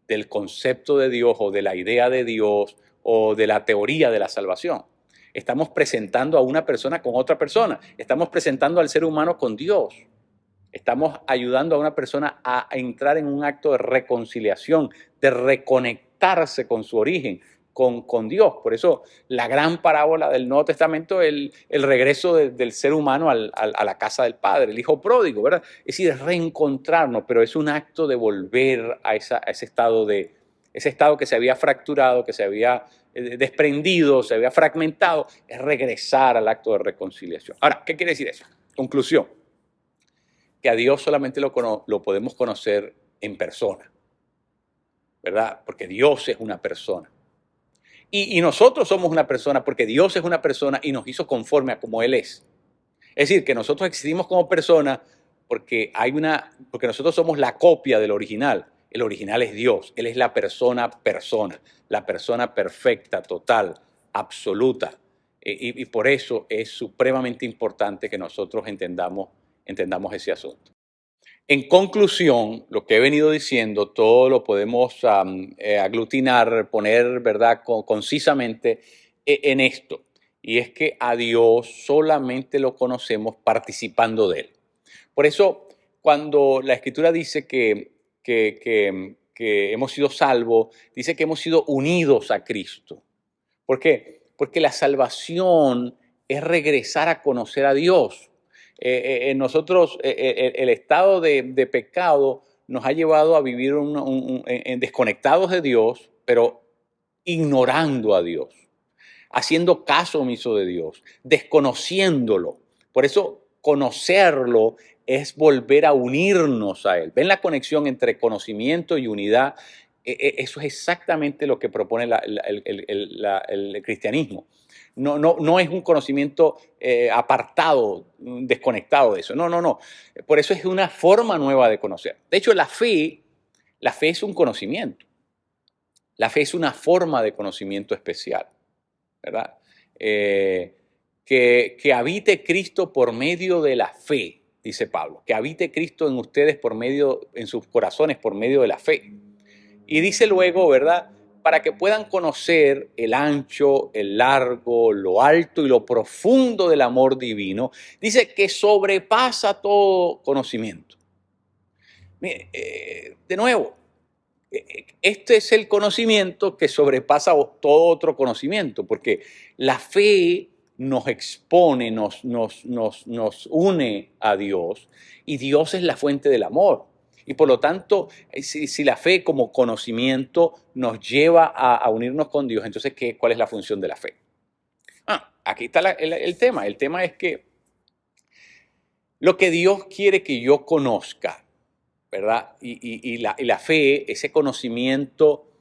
del concepto de Dios o de la idea de Dios o de la teoría de la salvación. Estamos presentando a una persona con otra persona. Estamos presentando al ser humano con Dios. Estamos ayudando a una persona a entrar en un acto de reconciliación, de reconectarse con su origen, con Dios. Por eso la gran parábola del Nuevo Testamento es el regreso del ser humano a la casa del Padre, el hijo pródigo, ¿verdad? Es decir, es reencontrarnos, pero es un acto de volver a ese estado que se había fracturado, que se había desprendido, se había fragmentado, es regresar al acto de reconciliación. Ahora, ¿qué quiere decir eso? Conclusión, que a Dios solamente lo podemos conocer en persona, ¿verdad? Porque Dios es una persona. Y nosotros somos una persona porque Dios es una persona y nos hizo conforme a como Él es. Es decir, que nosotros existimos como personas porque nosotros somos la copia del original. El original es Dios. Él es la persona, la persona perfecta, total, absoluta. Y por eso es supremamente importante que nosotros entendamos ese asunto. En conclusión, lo que he venido diciendo, todo lo podemos aglutinar, poner, ¿verdad?, concisamente en esto. Y es que a Dios solamente lo conocemos participando de Él. Por eso, cuando la Escritura dice que hemos sido salvos, dice que hemos sido unidos a Cristo. ¿Por qué? Porque la salvación es regresar a conocer a Dios. Nosotros, el estado de pecado nos ha llevado a vivir desconectados de Dios, pero ignorando a Dios, haciendo caso omiso de Dios, desconociéndolo. Por eso conocerlo es volver a unirnos a Él. ¿Ven la conexión entre conocimiento y unidad? Eso es exactamente lo que propone el cristianismo. No es un conocimiento apartado, desconectado de eso. No. Por eso es una forma nueva de conocer. De hecho, la fe es un conocimiento. La fe es una forma de conocimiento especial, ¿verdad? Que habite Cristo por medio de la fe, dice Pablo. Que habite Cristo en ustedes en sus corazones por medio de la fe. Y dice luego, ¿verdad?, para que puedan conocer el ancho, el largo, lo alto y lo profundo del amor divino, dice que sobrepasa todo conocimiento. Mire, de nuevo, este es el conocimiento que sobrepasa todo otro conocimiento, porque la fe nos expone, nos une a Dios, y Dios es la fuente del amor. Y por lo tanto, si la fe como conocimiento nos lleva a unirnos con Dios, entonces, ¿cuál es la función de la fe? Aquí está el tema. El tema es que lo que Dios quiere que yo conozca, ¿verdad? Y la fe, ese conocimiento,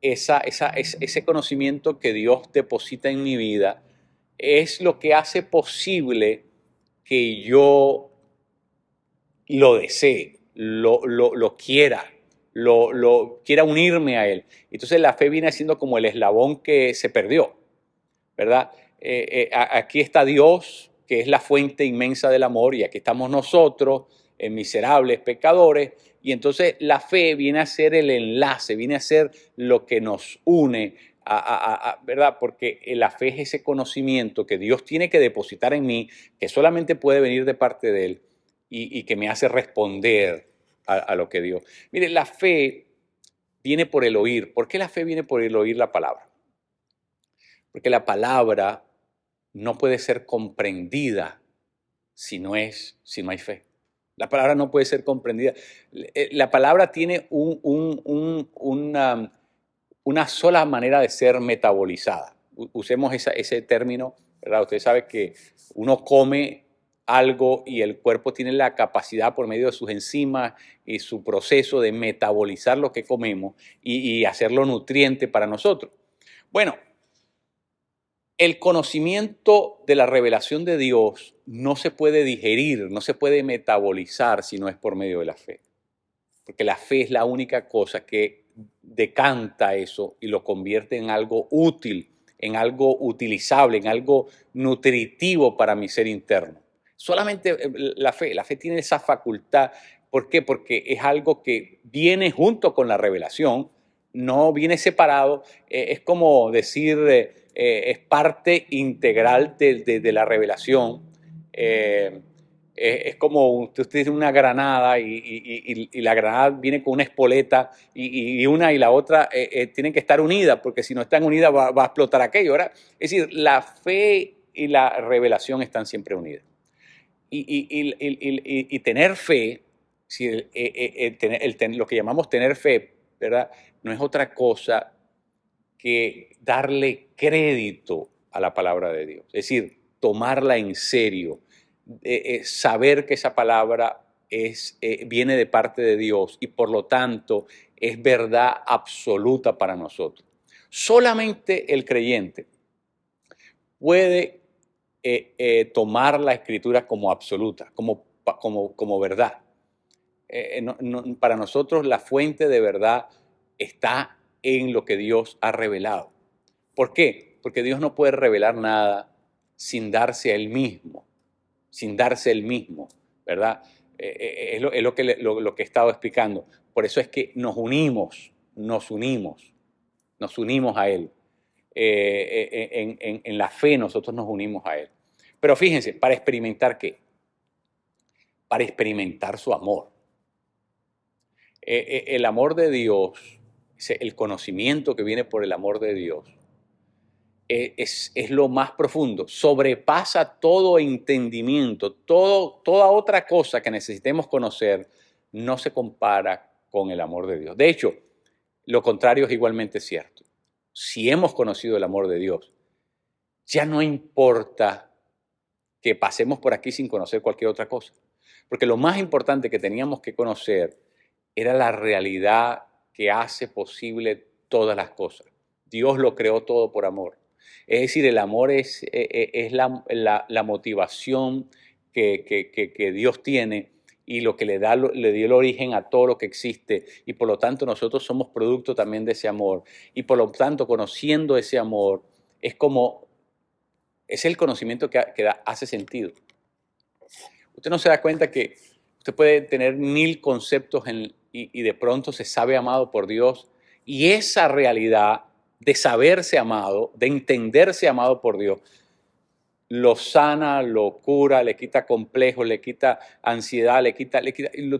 ese conocimiento que Dios deposita en mi vida, es lo que hace posible que yo lo desee, lo quiera, quiera unirme a Él. Entonces la fe viene siendo como el eslabón que se perdió, ¿verdad? Aquí está Dios, que es la fuente inmensa del amor, y aquí estamos nosotros, miserables pecadores, y entonces la fe viene a ser el enlace, viene a ser lo que nos une, ¿verdad? Porque la fe es ese conocimiento que Dios tiene que depositar en mí, que solamente puede venir de parte de Él, y que me hace responder a lo que Dios. Mire, la fe viene por el oír. ¿Por qué la fe viene por el oír la palabra? Porque la palabra no puede ser comprendida si no hay fe. La palabra no puede ser comprendida. La palabra tiene una sola manera de ser metabolizada. Usemos ese término, ¿verdad? Usted sabe que uno come algo y el cuerpo tiene la capacidad por medio de sus enzimas y su proceso de metabolizar lo que comemos y hacerlo nutriente para nosotros. Bueno, el conocimiento de la revelación de Dios no se puede digerir, no se puede metabolizar si no es por medio de la fe. Porque la fe es la única cosa que decanta eso y lo convierte en algo útil, en algo utilizable, en algo nutritivo para mi ser interno. Solamente la fe tiene esa facultad. ¿Por qué? Porque es algo que viene junto con la revelación, no viene separado. Es como decir, es parte integral de la revelación. Es como usted tiene una granada y la granada viene con una espoleta y una y la otra tienen que estar unidas, porque si no están unidas va a explotar aquello, ¿verdad? Es decir, la fe y la revelación están siempre unidas. Y tener fe, si lo que llamamos tener fe, ¿verdad? No es otra cosa que darle crédito a la palabra de Dios. Es decir, tomarla en serio, saber que esa palabra viene de parte de Dios y por lo tanto es verdad absoluta para nosotros. Solamente el creyente puede tomar la escritura como absoluta, como verdad. Para nosotros la fuente de verdad está en lo que Dios ha revelado. ¿Por qué? Porque Dios no puede revelar nada sin darse a Él mismo, ¿verdad? Es lo que he estado explicando. Por eso es que nos unimos a Él. En la fe nosotros nos unimos a Él. Pero fíjense, ¿para experimentar qué? Para experimentar su amor. El amor de Dios, el conocimiento que viene por el amor de Dios, es lo más profundo, sobrepasa todo entendimiento, toda otra cosa que necesitemos conocer, no se compara con el amor de Dios. De hecho, lo contrario es igualmente cierto. Si hemos conocido el amor de Dios, ya no importa que pasemos por aquí sin conocer cualquier otra cosa. Porque lo más importante que teníamos que conocer era la realidad que hace posible todas las cosas. Dios lo creó todo por amor. Es decir, el amor es la motivación que Dios tiene y lo que le dio el origen a todo lo que existe. Y por lo tanto nosotros somos producto también de ese amor. Y por lo tanto, conociendo ese amor, es el conocimiento que hace sentido. Usted no se da cuenta que usted puede tener 1000 conceptos y de pronto se sabe amado por Dios Y esa realidad de saberse amado, de entenderse amado por Dios, lo sana, lo cura, le quita complejos, le quita ansiedad,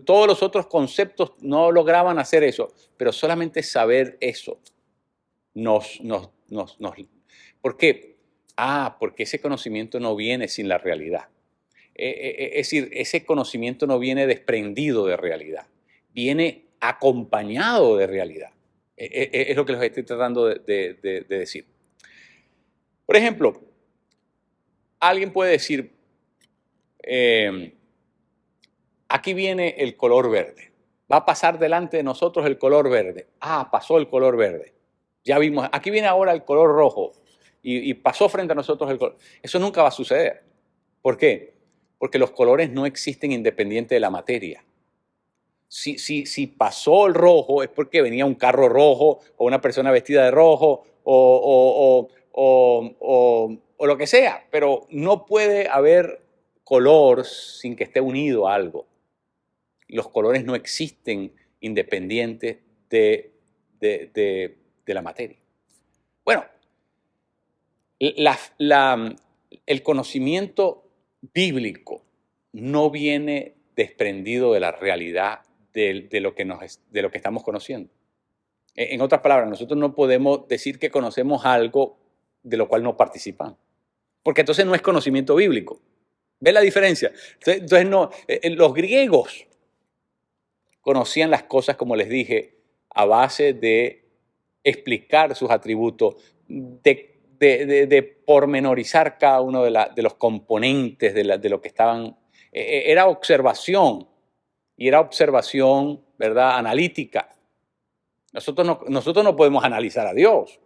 todos los otros conceptos no lograban hacer eso, pero solamente saber eso nos. ¿Por qué? Porque ese conocimiento no viene sin la realidad. Es decir, ese conocimiento no viene desprendido de realidad, viene acompañado de realidad. Es lo que les estoy tratando de decir. Por ejemplo, alguien puede decir, aquí viene el color verde. Va a pasar delante de nosotros el color verde. Pasó el color verde. Ya vimos, aquí viene ahora el color rojo. Y pasó frente a nosotros el color. Eso nunca va a suceder. ¿Por qué? Porque los colores no existen independiente de la materia. Si pasó el rojo es porque venía un carro rojo o una persona vestida de rojo o lo que sea, pero no puede haber color sin que esté unido a algo. Los colores no existen independientes de la materia. Bueno, el conocimiento bíblico no viene desprendido de la realidad de lo que estamos conociendo. En otras palabras, nosotros no podemos decir que conocemos algo de lo cual no participamos, porque entonces no es conocimiento bíblico. ¿Ves la diferencia? Entonces los griegos conocían las cosas, como les dije, a base de explicar sus atributos, de pormenorizar cada uno de los componentes de lo que estaban. Era observación, y era observación, ¿verdad?, analítica. Nosotros no podemos analizar a Dios.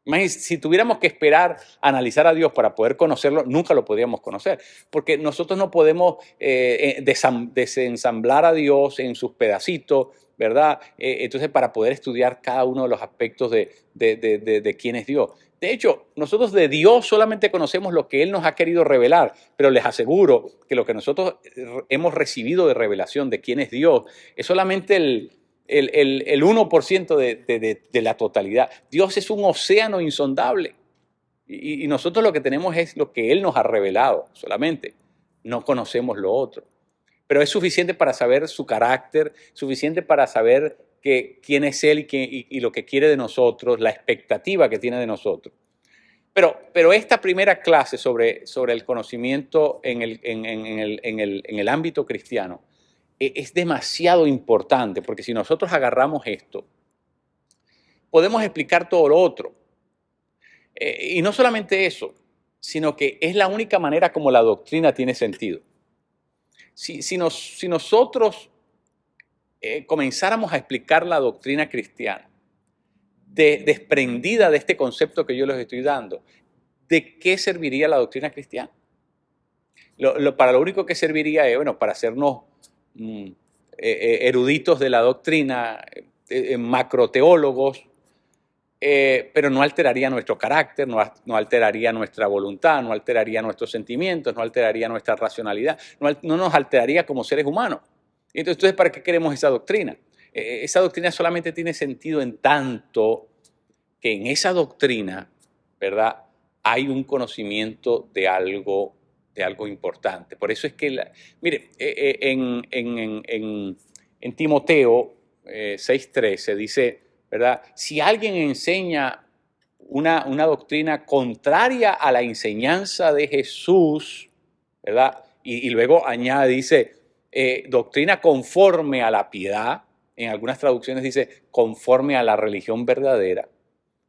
Imagínense, si tuviéramos que esperar a analizar a Dios para poder conocerlo, nunca lo podríamos conocer, porque nosotros no podemos desensamblar a Dios en sus pedacitos, ¿verdad? Entonces, para poder estudiar cada uno de los aspectos de quién es Dios. De hecho, nosotros de Dios solamente conocemos lo que Él nos ha querido revelar, pero les aseguro que lo que nosotros hemos recibido de revelación de quién es Dios es solamente el 1% de la totalidad. Dios es un océano insondable y nosotros lo que tenemos es lo que Él nos ha revelado solamente. No conocemos lo otro. Pero es suficiente para saber su carácter, suficiente para saber quién es Él y lo que quiere de nosotros, la expectativa que tiene de nosotros. Pero esta primera clase sobre el conocimiento en el ámbito cristiano es demasiado importante, porque si nosotros agarramos esto, podemos explicar todo lo otro. Y no solamente eso, sino que es la única manera como la doctrina tiene sentido. Si nosotros comenzáramos a explicar la doctrina cristiana desprendida de este concepto que yo les estoy dando, ¿de qué serviría la doctrina cristiana? Para lo único que serviría es, para hacernos eruditos de la doctrina, macroteólogos, pero no alteraría nuestro carácter, no alteraría nuestra voluntad, no alteraría nuestros sentimientos, no alteraría nuestra racionalidad, no nos alteraría como seres humanos. Entonces, ¿para qué queremos esa doctrina? Esa doctrina solamente tiene sentido en tanto que en esa doctrina, ¿verdad?, hay un conocimiento de algo importante. Por eso es que, mire, en Timoteo 6:13 dice, ¿verdad?, si alguien enseña una doctrina contraria a la enseñanza de Jesús, ¿verdad?, y luego añade, dice, doctrina conforme a la piedad, en algunas traducciones dice conforme a la religión verdadera,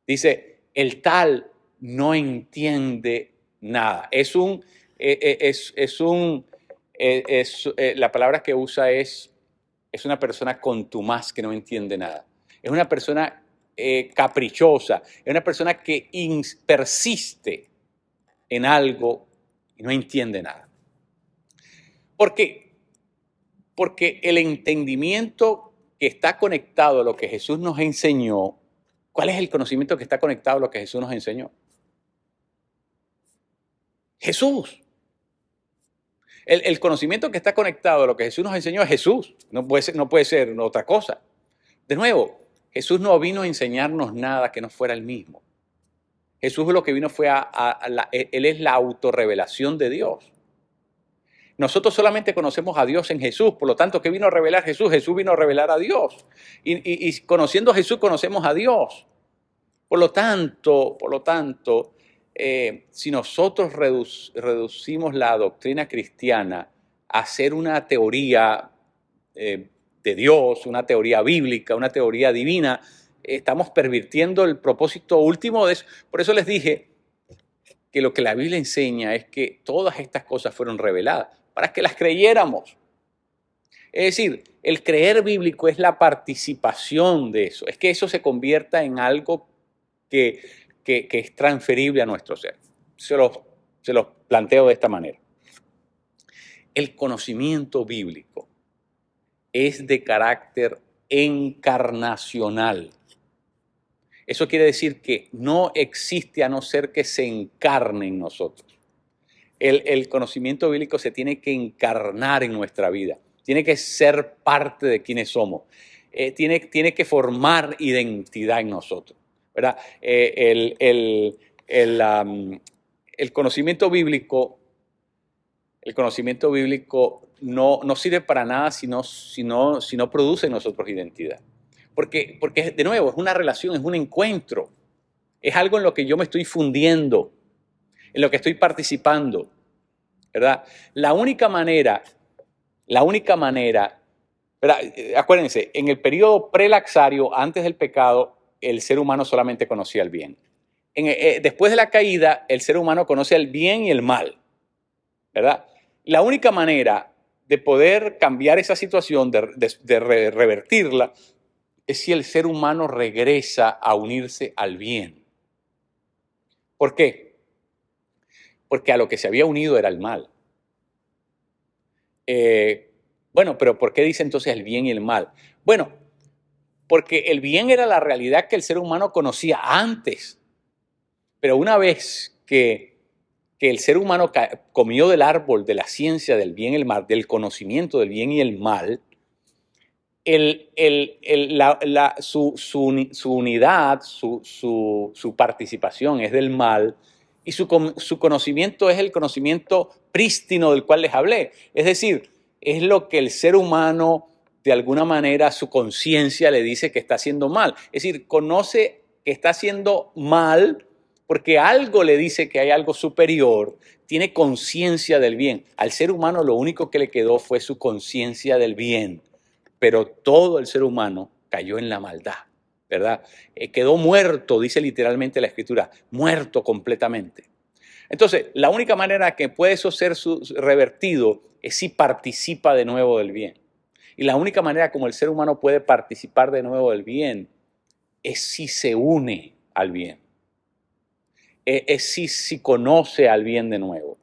dice, el tal no entiende nada. La palabra que usa es una persona contumaz que no entiende nada. Es una persona caprichosa, es una persona que persiste en algo y no entiende nada. ¿Por qué? Porque el entendimiento que está conectado a lo que Jesús nos enseñó, ¿cuál es el conocimiento que está conectado a lo que Jesús nos enseñó? Jesús. El conocimiento que está conectado a lo que Jesús nos enseñó es Jesús. No puede ser otra cosa. De nuevo, Jesús no vino a enseñarnos nada que no fuera Él mismo. Jesús lo que vino fue Él es la autorrevelación de Dios. Nosotros solamente conocemos a Dios en Jesús, por lo tanto, ¿qué vino a revelar Jesús? Jesús vino a revelar a Dios. Y conociendo a Jesús conocemos a Dios. Por lo tanto, si nosotros reducimos la doctrina cristiana a ser una teoría de Dios, una teoría bíblica, una teoría divina, estamos pervirtiendo el propósito último de eso. Por eso les dije que lo que la Biblia enseña es que todas estas cosas fueron reveladas para que las creyéramos. Es decir, el creer bíblico es la participación de eso, es que eso se convierta en algo que es transferible a nuestro ser. Se los planteo de esta manera. El conocimiento bíblico es de carácter encarnacional. Eso quiere decir que no existe a no ser que se encarne en nosotros. El conocimiento bíblico se tiene que encarnar en nuestra vida, tiene que ser parte de quienes somos, tiene que formar identidad en nosotros, ¿verdad? El conocimiento bíblico no sirve para nada si no produce en nosotros identidad. Porque, de nuevo, es una relación, es un encuentro, es algo en lo que yo me estoy fundiendo, en lo que estoy participando, ¿verdad? La única manera, ¿verdad? Acuérdense, en el periodo prelaxario, antes del pecado, el ser humano solamente conocía el bien. Después de la caída, el ser humano conoce el bien y el mal, ¿verdad? La única manera de poder cambiar esa situación, de revertirla, es si el ser humano regresa a unirse al bien. ¿Por qué? Porque a lo que se había unido era el mal. Bueno, pero ¿por qué dice entonces el bien y el mal? Bueno, porque el bien era la realidad que el ser humano conocía antes. Pero una vez que el ser humano comió del árbol de la ciencia del bien y el mal, del conocimiento del bien y el mal, su unidad, su participación es del mal y su conocimiento es el conocimiento prístino del cual les hablé. Es decir, es lo que el ser humano, de alguna manera, su conciencia le dice que está haciendo mal. Es decir, conoce que está haciendo mal porque algo le dice que hay algo superior, tiene conciencia del bien. Al ser humano lo único que le quedó fue su conciencia del bien. Pero todo el ser humano cayó en la maldad, ¿verdad? Quedó muerto, dice literalmente la Escritura, muerto completamente. Entonces, la única manera que puede eso ser revertido es si participa de nuevo del bien. Y la única manera como el ser humano puede participar de nuevo del bien es si se une al bien. Es si conoce al bien de nuevo.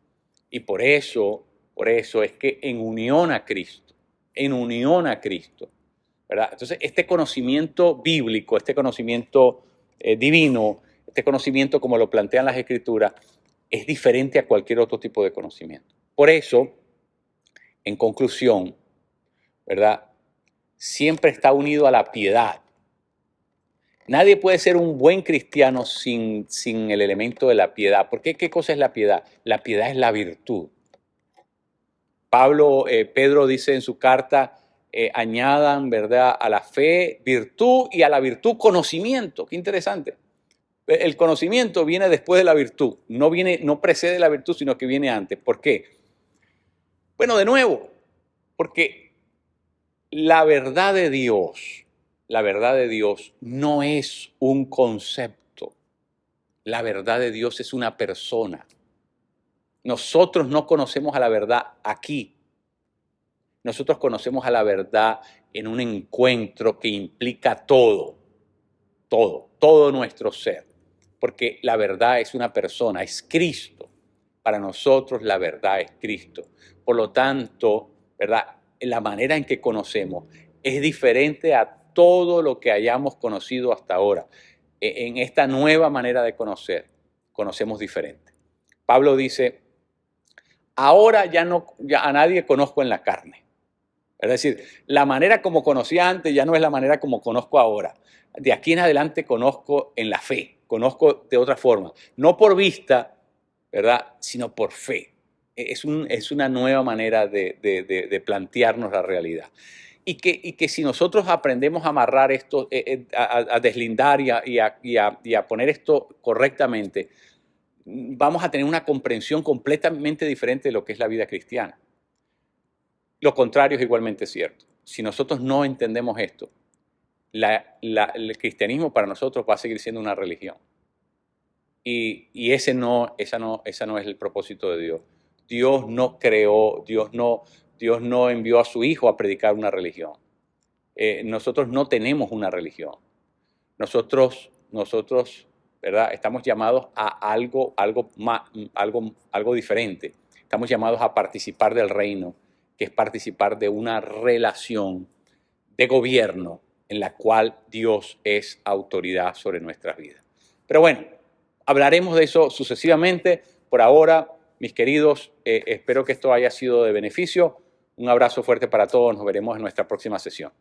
Y por eso es que en unión a Cristo, ¿verdad? Entonces, este conocimiento bíblico, este conocimiento divino, este conocimiento como lo plantean las Escrituras, es diferente a cualquier otro tipo de conocimiento. Por eso, en conclusión, ¿verdad? Siempre está unido a la piedad. Nadie puede ser un buen cristiano sin el elemento de la piedad. ¿Por qué? ¿Qué cosa es la piedad? La piedad es la virtud. Pedro dice en su carta, añadan, ¿verdad?, a la fe virtud y a la virtud conocimiento. Qué interesante. El conocimiento viene después de la virtud. No precede la virtud, sino que viene antes. ¿Por qué? Bueno, de nuevo, porque la verdad de Dios no es un concepto. La verdad de Dios es una persona. Nosotros no conocemos a la verdad aquí. Nosotros conocemos a la verdad en un encuentro que implica todo nuestro ser. Porque la verdad es una persona, es Cristo. Para nosotros la verdad es Cristo. Por lo tanto, ¿verdad?, la manera en que conocemos es diferente a todo lo que hayamos conocido hasta ahora. En esta nueva manera de conocer, conocemos diferente. Pablo dice, ahora ya a nadie conozco en la carne. Es decir, la manera como conocía antes ya no es la manera como conozco ahora. De aquí en adelante conozco en la fe, conozco de otra forma. No por vista, ¿verdad? Sino por fe. Es una nueva manera de plantearnos la realidad. Y que si nosotros aprendemos a amarrar esto, a deslindar y a poner esto correctamente, vamos a tener una comprensión completamente diferente de lo que es la vida cristiana. Lo contrario es igualmente cierto. Si nosotros no entendemos esto, el cristianismo para nosotros va a seguir siendo una religión. Y esa no es el propósito de Dios. Dios no creó, Dios no envió a su Hijo a predicar una religión. Nosotros no tenemos una religión. Nosotros, ¿verdad? Estamos llamados a algo diferente. Estamos llamados a participar del reino, que es participar de una relación de gobierno en la cual Dios es autoridad sobre nuestras vidas. Pero bueno, hablaremos de eso sucesivamente. Por ahora, mis queridos, espero que esto haya sido de beneficio. Un abrazo fuerte para todos. Nos veremos en nuestra próxima sesión.